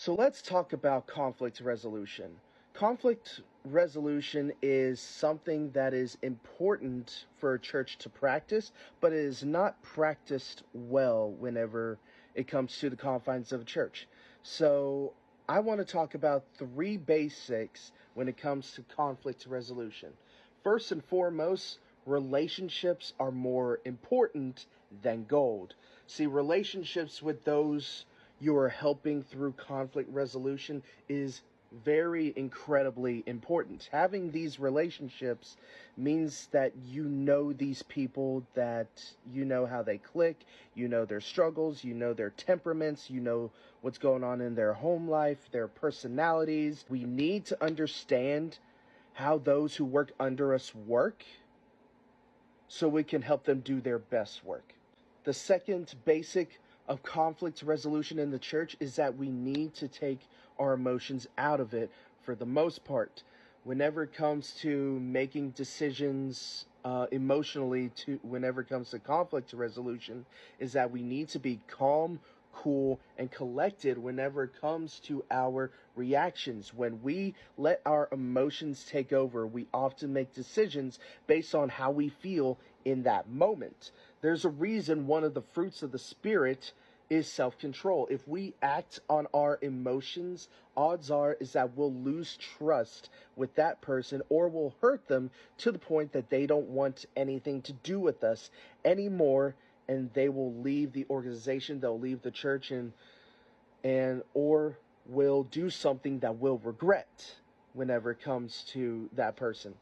So let's talk about conflict resolution. Conflict resolution is something that is important for a church to practice, but it is not practiced well whenever it comes to the confines of a church. So I want to talk about three basics when it comes to conflict resolution. First and foremost, relationships are more important than gold. See, relationships with those you are helping through conflict resolution is very incredibly important. Having these relationships means that you know these people, that you know how they click, you know their struggles, you know their temperaments, you know what's going on in their home life, their personalities. We need to understand how those who work under us work so we can help them do their best work. The second basic of conflict resolution in the church is that we need to take our emotions out of it for the most part. Whenever it comes to making decisions emotionally, whenever it comes to conflict resolution, is that we need to be calm, cool, and collected whenever it comes to our reactions. When we let our emotions take over, we often make decisions based on how we feel in that moment. There's a reason one of the fruits of the Spirit is self-control. If we act on our emotions, odds are is that we'll lose trust with that person, or we'll hurt them to the point that they don't want anything to do with us anymore, and they will leave the organization, they'll leave the church, and or will do something that we'll regret whenever it comes to that person.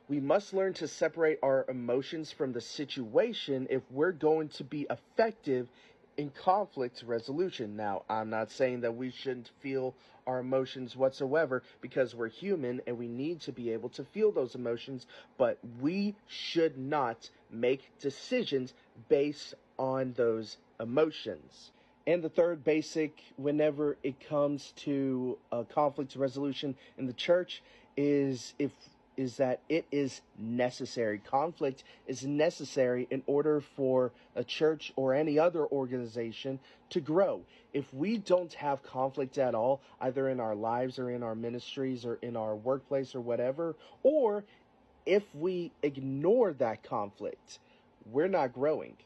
We must learn to separate our emotions from the situation if we're going to be effective in conflict resolution. Now, I'm not saying that we shouldn't feel our emotions whatsoever, because we're human and we need to be able to feel those emotions, but we should not make decisions based on those emotions. And the third basic, whenever it comes to conflict resolution in the church, is that it is necessary. Conflict is necessary in order for a church or any other organization to grow. If we don't have conflict at all, either in our lives or in our ministries or in our workplace or whatever, or if we ignore that conflict, we're not growing.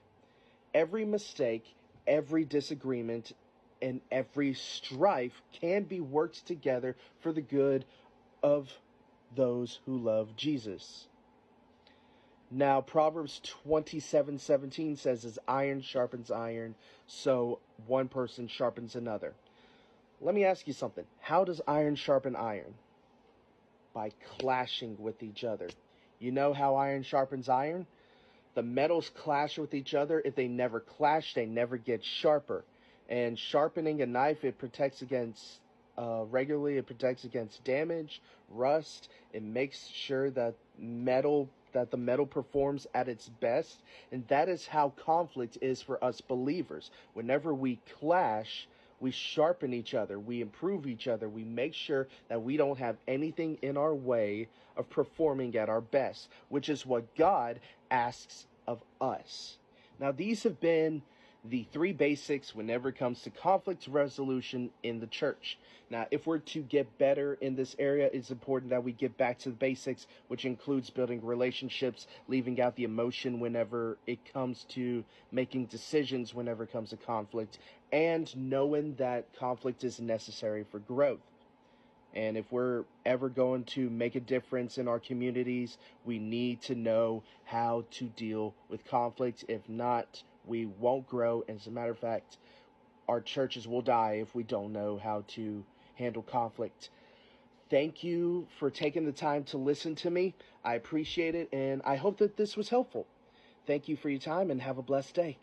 Every mistake, every disagreement, and every strife can be worked together for the good of those who love Jesus. Now, Proverbs 27:17 says, as iron sharpens iron, so one person sharpens another. Let me ask you something. How does iron sharpen iron? By clashing with each other. You know how iron sharpens iron? The metals clash with each other. If they never clash, they never get sharper. And sharpening a knife, it protects against regularly. It protects against damage, rust. It makes sure that the metal performs at its best. And that is how conflict is for us believers. Whenever we clash, we sharpen each other, we improve each other, we make sure that we don't have anything in our way of performing at our best, which is what God asks of us. Now, these have been the three basics whenever it comes to conflict resolution in the church. Now, if we're to get better in this area, it's important that we get back to the basics, which includes building relationships, leaving out the emotion whenever it comes to making decisions whenever it comes to conflict, and knowing that conflict is necessary for growth. And if we're ever going to make a difference in our communities, we need to know how to deal with conflict. If not, we won't grow. And as a matter of fact, our churches will die if we don't know how to handle conflict. Thank you for taking the time to listen to me. I appreciate it, and I hope that this was helpful. Thank you for your time, and have a blessed day.